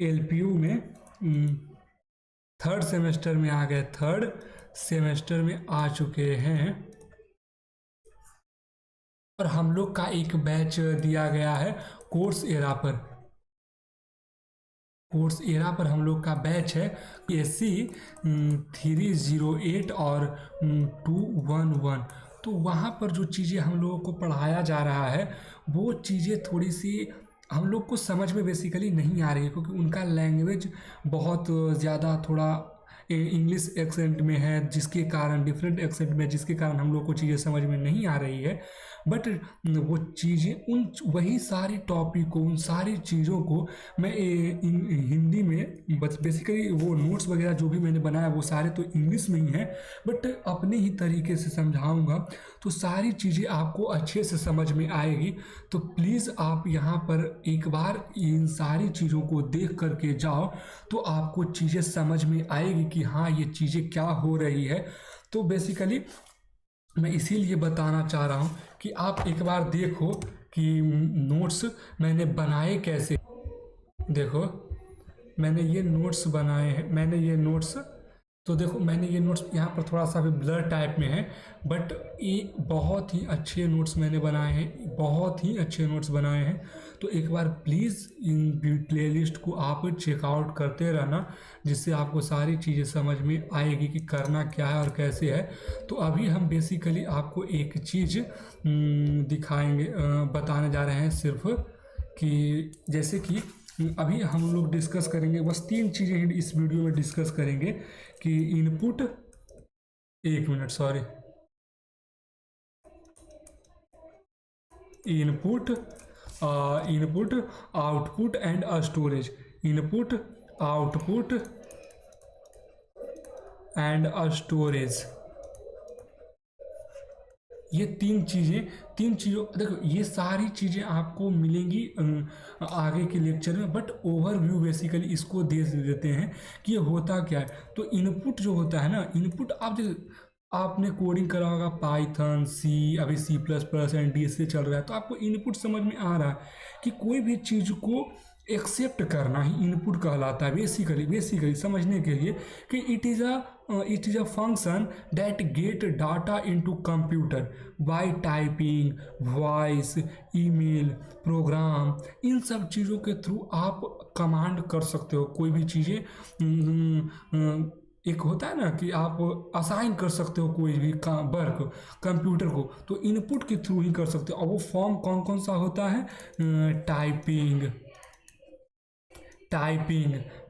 LPU में third semester में आ गए, थर्ड सेमेस्टर में आ चुके हैं और हम लोग का एक बैच दिया गया है कोर्स एरा पर। कोर्स एरा पर हम लोग का बैच है SC 308 और 211। तो वहाँ पर जो चीज़ें हम लोगों को पढ़ाया जा रहा है वो चीज़ें थोड़ी सी हम लोग को समझ में बेसिकली नहीं आ रही है, क्योंकि उनका लैंग्वेज बहुत ज़्यादा थोड़ा इंग्लिश एक्सेंट में है, जिसके कारण डिफरेंट एक्सेंट में, जिसके कारण हम लोग को चीज़ें समझ में नहीं आ रही है। बट वो चीज़ें उन वही सारी टॉपिक को, उन सारी चीज़ों को मैं हिंदी में बेसिकली वो नोट्स वगैरह जो भी मैंने बनाया वो सारे तो इंग्लिश में ही हैं, बट अपने ही तरीके से समझाऊंगा तो सारी चीज़ें आपको अच्छे से समझ में आएगी। तो प्लीज़ आप यहाँ पर एक बार इन सारी चीज़ों को देख करके जाओ तो आपको चीज़ें समझ में आएगी कि हाँ ये चीज़ें क्या हो रही है। तो बेसिकली मैं इसीलिए बताना चाह रहा हूँ कि आप एक बार देखो कि नोट्स मैंने बनाए कैसे। देखो मैंने ये नोट्स बनाए हैं, मैंने ये नोट्स तो देखो मैंने ये नोट्स यहाँ पर थोड़ा सा भी ब्लर टाइप में है, बट ये बहुत ही अच्छे नोट्स मैंने बनाए हैं, बहुत ही अच्छे नोट्स बनाए हैं। तो एक बार प्लीज़ इन प्लेलिस्ट को आप चेकआउट करते रहना, जिससे आपको सारी चीज़ें समझ में आएगी कि करना क्या है और कैसे है। तो अभी हम बेसिकली आपको एक चीज़ दिखाएंगे, बताने जा रहे हैं सिर्फ कि जैसे कि अभी हम लोग डिस्कस करेंगे, बस 3 चीज़ें इस वीडियो में डिस्कस करेंगे कि इनपुट, एक minute sorry, input input output and storage, input output and storage. ये तीन चीज़ों देखो ये सारी चीज़ें आपको मिलेंगी आगे के लेक्चर में, बट ओवरव्यू बेसिकली इसको दे देते हैं कि ये होता क्या है। तो इनपुट जो होता है ना, इनपुट आपने कोडिंग करा होगा पाइथन, सी, अभी C++ एंड डी से चल रहा है, तो आपको इनपुट समझ में आ रहा है कि कोई भी चीज़ को एक्सेप्ट करना ही इनपुट कहलाता है। बेसिकली समझने के लिए कि it is a function that get data into computer by typing, voice, email, program, इन सब चीज़ों के थ्रू आप कमांड कर सकते हो कोई भी चीज़ें। एक होता है ना कि आप असाइन कर सकते हो कोई भी वर्क कंप्यूटर को, तो इनपुट के थ्रू ही कर सकते हो। और वो फॉर्म कौन कौन सा होता है?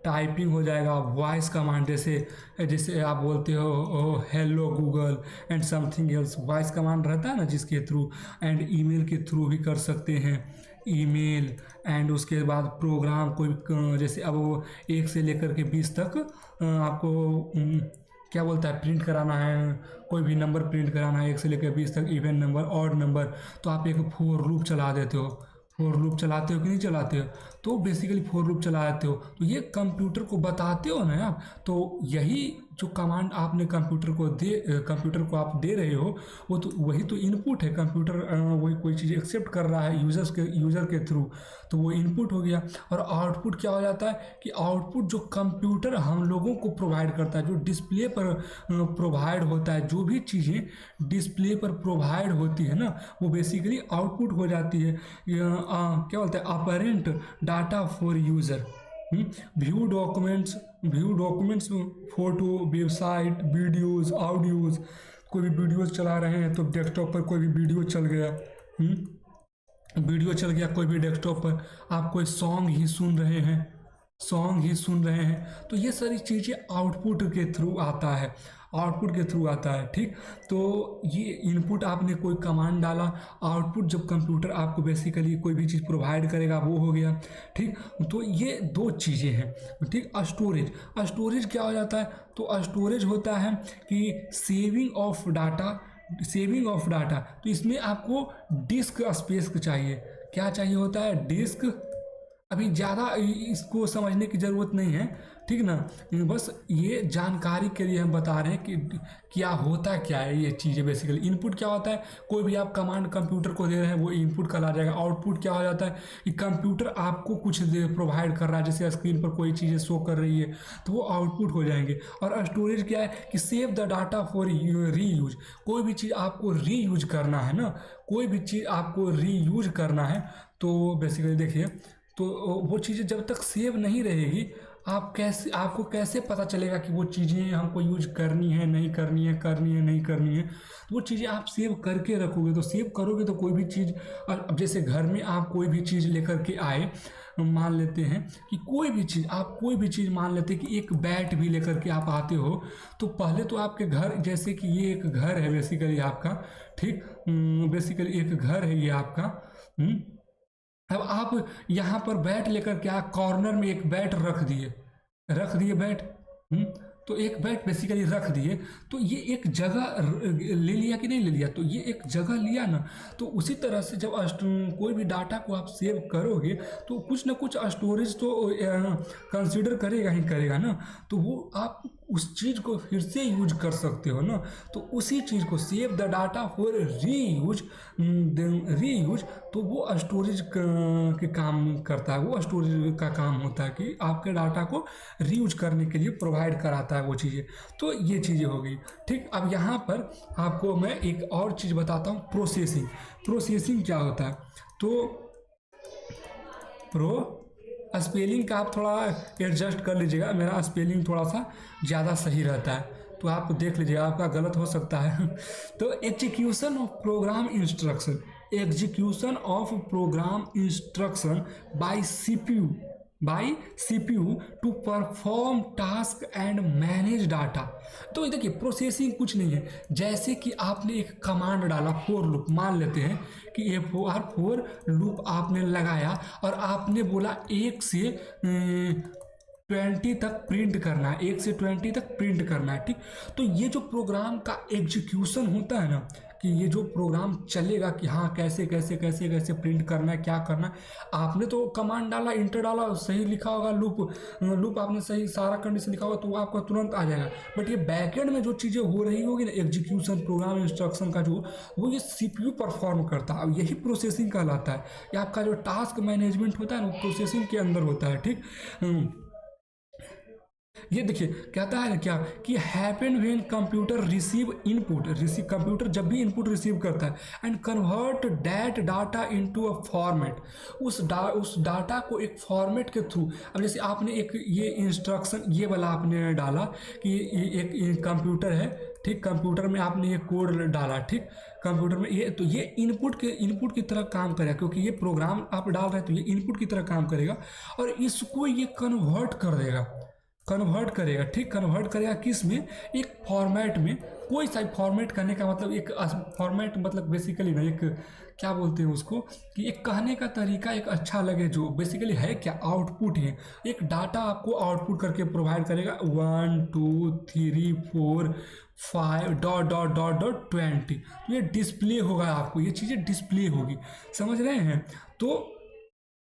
टाइपिंग हो जाएगा, वॉइस कमांड, जैसे आप बोलते हो hello Google and something else, voice command रहता है ना जिसके थ्रू, एंड ईमेल के थ्रू भी कर सकते हैं ईमेल। एंड उसके बाद प्रोग्राम कोई जैसे अब वो 1 से लेकर के 20 तक आपको क्या बोलता है प्रिंट कराना है, कोई भी नंबर प्रिंट कराना है 1 से लेकर 20 तक, इवन नंबर, ऑड नंबर, तो आप एक फॉर लूप चला देते हो। फॉर लूप चलाते हो कि नहीं चलाते हो? तो बेसिकली फॉर लूप चलाते हो, तो ये कंप्यूटर को बताते हो ना आप। तो यही जो कमांड आपने कंप्यूटर को आप दे रहे हो, वो तो वही तो इनपुट है। कंप्यूटर वही कोई चीज़ एक्सेप्ट कर रहा है यूज़र के थ्रू, तो वो इनपुट हो गया। और आउटपुट क्या हो जाता है कि आउटपुट जो कंप्यूटर हम लोगों को प्रोवाइड करता है, जो डिस्प्ले पर प्रोवाइड होता है, जो भी चीज़ें डिस्प्ले पर प्रोवाइड होती है ना, वो बेसिकली आउटपुट हो जाती है। क्या बोलते हैं, apparent data for user. View documents, photo, website, videos, audios, कोई भी वीडियोस चला रहे हैं तो डेस्कटॉप पर कोई भी वीडियो चल गया, कोई भी डेस्कटॉप पर आप कोई सॉन्ग ही सुन रहे हैं, तो ये सारी चीज़ें आउटपुट के थ्रू आता है, ठीक। तो ये इनपुट आपने कोई कमांड डाला, आउटपुट जब कंप्यूटर आपको बेसिकली कोई भी चीज़ प्रोवाइड करेगा वो हो गया, ठीक। तो ये 2 चीज़ें हैं, ठीक। स्टोरेज क्या हो जाता है? तो स्टोरेज होता है कि सेविंग ऑफ डाटा। तो इसमें आपको डिस्क स्पेस चाहिए। क्या चाहिए होता है? डिस्क अभी ज़्यादा इसको समझने की ज़रूरत नहीं है, ठीक ना। बस ये जानकारी के लिए हम बता रहे हैं कि क्या होता क्या है ये चीज़ें। बेसिकली इनपुट क्या होता है, कोई भी आप कमांड कंप्यूटर को दे रहे हैं वो इनपुट कहा जाएगा। आउटपुट क्या हो जाता है कि कंप्यूटर आपको कुछ प्रोवाइड कर रहा है, जैसे स्क्रीन पर कोई चीज़ें शो कर रही है तो वो आउटपुट हो जाएंगे। और स्टोरेज क्या है कि सेव द डाटा फॉर री यूज। कोई भी चीज़ आपको री यूज करना है ना, कोई भी चीज़ आपको री यूज करना है तो बेसिकली देखिए, तो वो चीज़ें जब तक सेव नहीं रहेगी आपको कैसे पता चलेगा कि वो चीज़ें हमको यूज करनी है नहीं करनी है, करनी है नहीं करनी है। तो वो चीज़ें आप सेव करके रखोगे, तो सेव करोगे तो कोई भी चीज़, अब जैसे घर में आप कोई भी चीज़ लेकर के आए, मान लेते हैं कि कोई भी चीज़ मान लेते हैं कि एक बैट भी लेकर के आप आते हो, तो पहले तो आपके घर, जैसे कि ये एक घर है बेसिकली आपका, ठीक, बेसिकली एक घर है ये आपका। अब आप यहाँ पर बैट लेकर के आप कॉर्नर में एक बैट रख दिए बैट, तो एक बैट बेसिकली रख दिए, तो ये एक जगह ले लिया कि नहीं ले लिया, तो ये एक जगह लिया ना। तो उसी तरह से जब कोई भी डाटा को आप सेव करोगे तो कुछ ना कुछ स्टोरेज तो कंसिडर करेगा ही करेगा ना, तो वो आप उस चीज़ को फिर से यूज कर सकते हो ना। तो उसी चीज़ को सेव द डाटा फॉर री यूज, तो वो स्टोरेज के काम करता है, वो स्टोरेज का काम होता है कि आपके डाटा को रीयूज करने के लिए प्रोवाइड कराता है वो चीज़ें। तो ये चीज़ें हो गई, ठीक। अब यहाँ पर आपको मैं एक और चीज़ बताता हूँ, प्रोसेसिंग क्या होता है। तो स्पेलिंग का आप थोड़ा एडजस्ट कर लीजिएगा, मेरा स्पेलिंग थोड़ा सा ज़्यादा सही रहता है तो आप देख लीजिएगा, आपका गलत हो सकता है। तो execution of program instruction by CPU to perform task and manage data. तो ये देखिए, प्रोसेसिंग कुछ नहीं है, जैसे कि आपने एक कमांड डाला फॉर लूप, मान लेते हैं कि फोर लूप आपने लगाया और आपने बोला 1 से 20 तक प्रिंट करना है, 1 से 20 तक प्रिंट करना है, ठीक। तो ये जो प्रोग्राम का एग्जीक्यूशन होता है ना, कि ये जो प्रोग्राम चलेगा कि हाँ कैसे कैसे कैसे कैसे प्रिंट करना है, क्या करना है। आपने तो कमांड डाला, इंटर डाला, सही लिखा होगा, लूप आपने सही सारा कंडीशन लिखा होगा तो वो आपका तुरंत आ जाएगा। बट ये बैकएंड में जो चीज़ें हो रही होगी ना, एग्जीक्यूशन प्रोग्राम इंस्ट्रक्शन का जो, वो ये सीपीयू परफॉर्म करता है। अब यही प्रोसेसिंग कहलाता है। ये आपका जो टास्क मैनेजमेंट होता है ना, वो प्रोसेसिंग के अंदर होता है, ठीक। ये देखिए कहता है क्या कि हैपन व्हेन कंप्यूटर कंप्यूटर जब भी इनपुट रिसीव करता है and convert that data into a format, उस डाटा को एक फॉर्मेट के थ्रू। अब जैसे आपने एक ये इंस्ट्रक्शन ये वाला आपने डाला कि एक कंप्यूटर है, ठीक, कंप्यूटर में आपने ये कोड डाला, ठीक, कंप्यूटर में ये, तो ये इनपुट की तरह काम करेगा, क्योंकि ये प्रोग्राम आप डाल रहे हैं तो ये इनपुट की तरह काम करेगा और इसको ये कन्वर्ट करेगा, ठीक, कन्वर्ट करेगा किस में, एक फॉर्मेट में। कोई सा फॉर्मेट करने का मतलब, एक फॉर्मेट मतलब बेसिकली ना, एक क्या बोलते हैं उसको, कि एक कहने का तरीका एक अच्छा लगे, जो बेसिकली है क्या, आउटपुट है। एक डाटा आपको आउटपुट करके प्रोवाइड करेगा 1 2 3 4 5 डॉट डॉट डॉट डॉट 20, तो ये डिस्प्ले होगा, आपको ये चीज़ें डिस्प्ले होगी, समझ रहे हैं। तो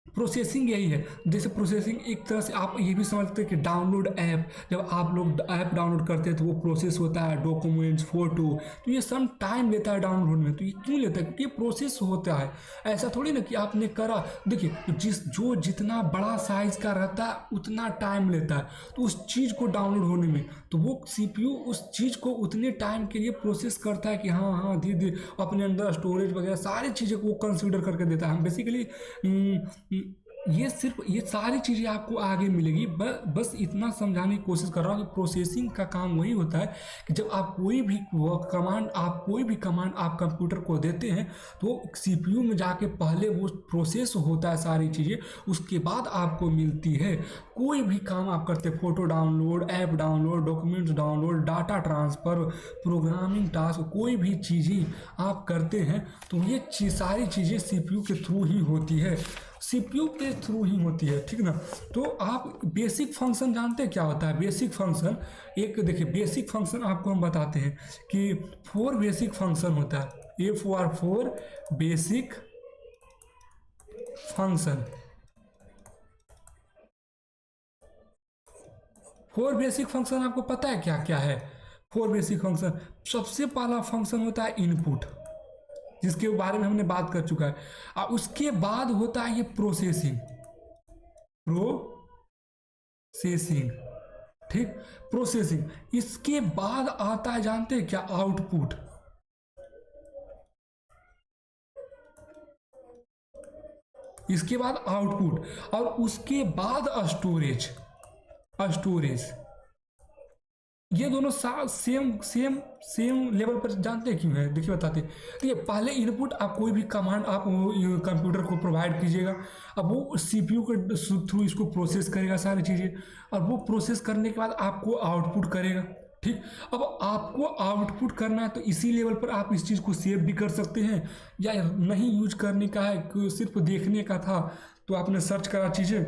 प्रोसेसिंग यही है। जैसे प्रोसेसिंग एक तरह से आप ये भी समझते हैं कि डाउनलोड ऐप, जब आप लोग ऐप डाउनलोड करते हैं तो वो प्रोसेस होता है, डॉक्यूमेंट्स, फोटो, तो ये सम टाइम लेता है डाउनलोड में। तो ये क्यों लेता है, क्योंकि ये प्रोसेस होता है। ऐसा थोड़ी ना कि आपने करा, देखिए जितना बड़ा साइज का रहता है उतना टाइम लेता है, तो उस चीज़ को डाउनलोड होने में, तो वो सीपीयू उस चीज़ को उतने टाइम के लिए प्रोसेस करता है कि हाँ हाँ धीरे धीरे अपने अंदर स्टोरेज वगैरह सारी चीज़ें को कंसीडर करके देता है। हम बेसिकली ये सारी चीज़ें आपको आगे मिलेगी। बस इतना समझाने की कोशिश कर रहा हूँ कि प्रोसेसिंग का काम वही होता है कि जब आप कोई भी कमांड आप कंप्यूटर को देते हैं तो सीपीयू में जाके पहले वो प्रोसेस होता है सारी चीज़ें, उसके बाद आपको मिलती है। कोई भी काम आप करते, photo download, app download, documents download, data transfer, programming task, कोई भी चीज़ें आप करते हैं तो ये सारी चीज़ें सीपीयू के थ्रू ही होती है, सीपीयू के थ्रू ही होती है, ठीक ना। तो आप बेसिक फंक्शन जानते हैं क्या होता है। बेसिक फंक्शन, एक देखिए बेसिक फंक्शन आपको हम बताते हैं कि 4 बेसिक फंक्शन होता है। A for 4 basic function, 4 basic function आपको पता है क्या क्या है? 4 बेसिक फंक्शन, सबसे पहला फंक्शन होता है इनपुट, जिसके बारे में हमने बात कर चुका है। और उसके बाद होता है ये प्रोसेसिंग, प्रोसेसिंग, ठीक, प्रोसेसिंग। इसके बाद आता है, जानते हैं क्या? आउटपुट। इसके बाद आउटपुट, और उसके बाद स्टोरेज। स्टोरेज, ये दोनों सेम सेम सेम लेवल पर, जानते हैं क्यों है? देखिए बताते हैं। देखिए, पहले इनपुट, आप कोई भी कमांड आप कंप्यूटर को प्रोवाइड कीजिएगा, अब वो सीपीयू के थ्रू इसको प्रोसेस करेगा सारी चीज़ें, और वो प्रोसेस करने के बाद आपको आउटपुट करेगा, ठीक। अब आपको आउटपुट करना है तो इसी लेवल पर आप इस चीज़ को सेव भी कर सकते हैं, या नहीं यूज करने का है, सिर्फ देखने का था तो आपने सर्च करा चीज़ें,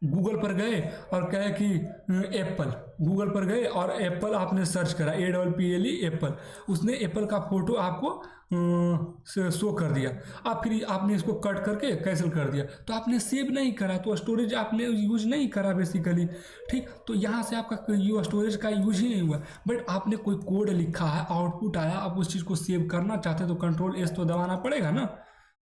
गूगल पर गए और कहे कि एप्पल, गूगल पर गए और एप्पल आपने सर्च करा, APPLE एप्पल, उसने एप्पल का फोटो आपको शो कर दिया। आप फिर आपने इसको कट करके कैंसिल कर दिया, तो आपने सेव नहीं करा, तो स्टोरेज आपने यूज नहीं करा बेसिकली, ठीक। तो यहाँ से आपका यू स्टोरेज का यूज ही नहीं हुआ। बट आपने कोई कोड लिखा है, आउटपुट आया, आप उस चीज़ को सेव करना चाहते हैं तो Ctrl+S तो दबाना पड़ेगा ना,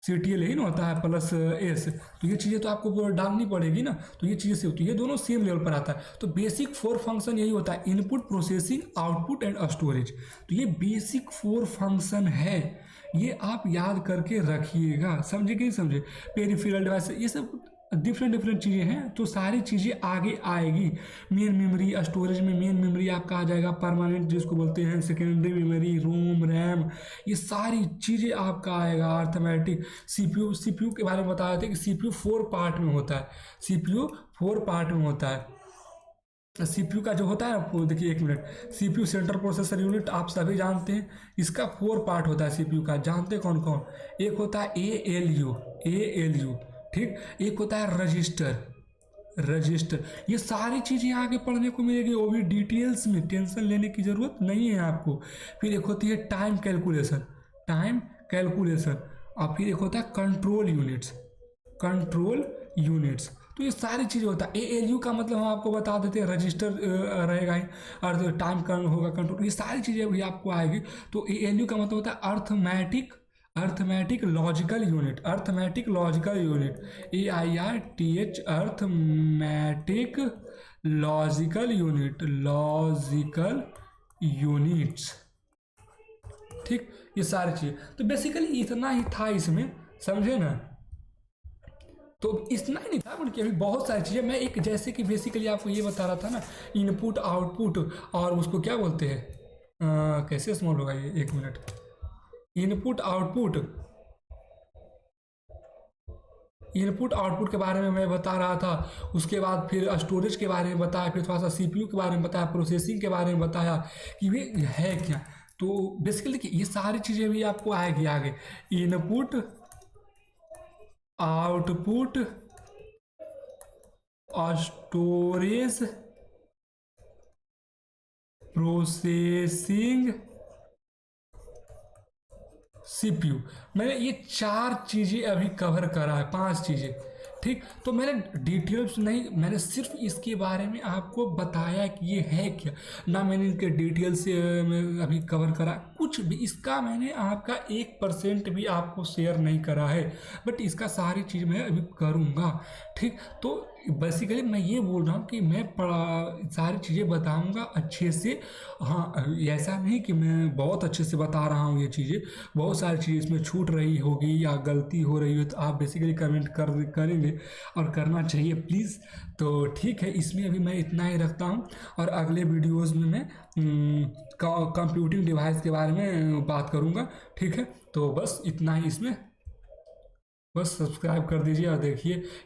CTL ही ना होता है, +S, तो ये चीज़ें तो आपको डालनी पड़ेगी ना, तो ये चीज़ें सेव, तो ये दोनों सेम लेवल पर आता है। तो बेसिक 4 फंक्शन यही होता है, input, processing, output and storage. तो ये बेसिक 4 फंक्शन है, ये आप याद करके रखिएगा, समझे कि नहीं समझे? पेरिफेरल डिवाइस, ये सब डिफरेंट चीज़ें हैं, तो सारी चीज़ें आगे आएगी। मेन मेमोरी, स्टोरेज में मेन मेमोरी आपका आ जाएगा, परमानेंट जिसको बोलते हैं, सेकेंडरी मेमोरी, रोम, रैम, ये सारी चीज़ें आपका आएगा। अर्थमेटिक, सीपीयू के बारे में बताया था कि सीपीयू 4 पार्ट में होता है, सीपीयू 4 पार्ट में होता है। सीपीयू का जो होता है, देखिए एक minute, CPU central processor unit आप सभी जानते हैं, इसका 4 पार्ट होता है सीपीयू का, जानते हैं कौन कौन? एक होता है ALU, ठीक, एक होता है रजिस्टर। ये सारी चीज़ें आगे पढ़ने को मिलेगी, वो भी डिटेल्स में, टेंशन लेने की ज़रूरत नहीं है आपको। फिर एक होती है टाइम कैलकुलेशन, और फिर एक होता है कंट्रोल यूनिट्स। तो ये सारी चीज़ें होता है। ALU का मतलब हम आपको बता देते हैं, रजिस्टर रहेगा ही, और टाइम होगा कंट्रोल, ये सारी चीज़ें भी आपको आएगी। तो ALU का मतलब होता है arithmetic logical unit, AIRTH, arithmetic logical units, ठीक। ये सारी चीज़, तो बेसिकली इतना ही था इसमें, समझे ना? तो इतना ही नहीं था, बल्कि अभी बहुत सारी चीज़ें, मैं एक, जैसे कि बेसिकली आपको ये बता रहा था ना, इनपुट, आउटपुट, और उसको क्या बोलते हैं, कैसे स्मॉल होगा ये, एक मिनट, इनपुट आउटपुट के बारे में मैं बता रहा था। उसके बाद फिर स्टोरेज के बारे में बताया, फिर थोड़ा सा सीपीयू के बारे में बताया, प्रोसेसिंग के बारे में बताया कि ये है क्या। तो बेसिकली देखिए, ये सारी चीज़ें भी आपको आएगी आगे, input, output, storage, processing, CPU. मैंने ये 4 चीज़ें अभी कवर करा है, 5 चीज़ें, ठीक। तो मैंने डिटेल्स नहीं, मैंने सिर्फ इसके बारे में आपको बताया कि ये है क्या, ना मैंने इनके डिटेल्स से अभी कवर करा कुछ भी, इसका मैंने आपका 1% भी आपको शेयर नहीं करा है, बट इसका सारी चीज़ मैं अभी करूँगा, ठीक। तो बेसिकली मैं ये बोल रहा हूँ कि मैं सारी चीज़ें बताऊँगा अच्छे से। हाँ, ऐसा नहीं कि मैं बहुत अच्छे से बता रहा हूँ ये चीज़ें, बहुत सारी चीज़ें इसमें छूट रही होगी या गलती हो रही हो, तो आप बेसिकली कमेंट करेंगे, और करना चाहिए प्लीज़। तो ठीक है, इसमें अभी मैं इतना ही रखता हूँ, और अगले वीडियोज़ में मैं कंप्यूटिंग डिवाइस के बारे में बात करूँगा, ठीक है। तो बस इतना ही इसमें, बस सब्सक्राइब कर दीजिए और देखिए।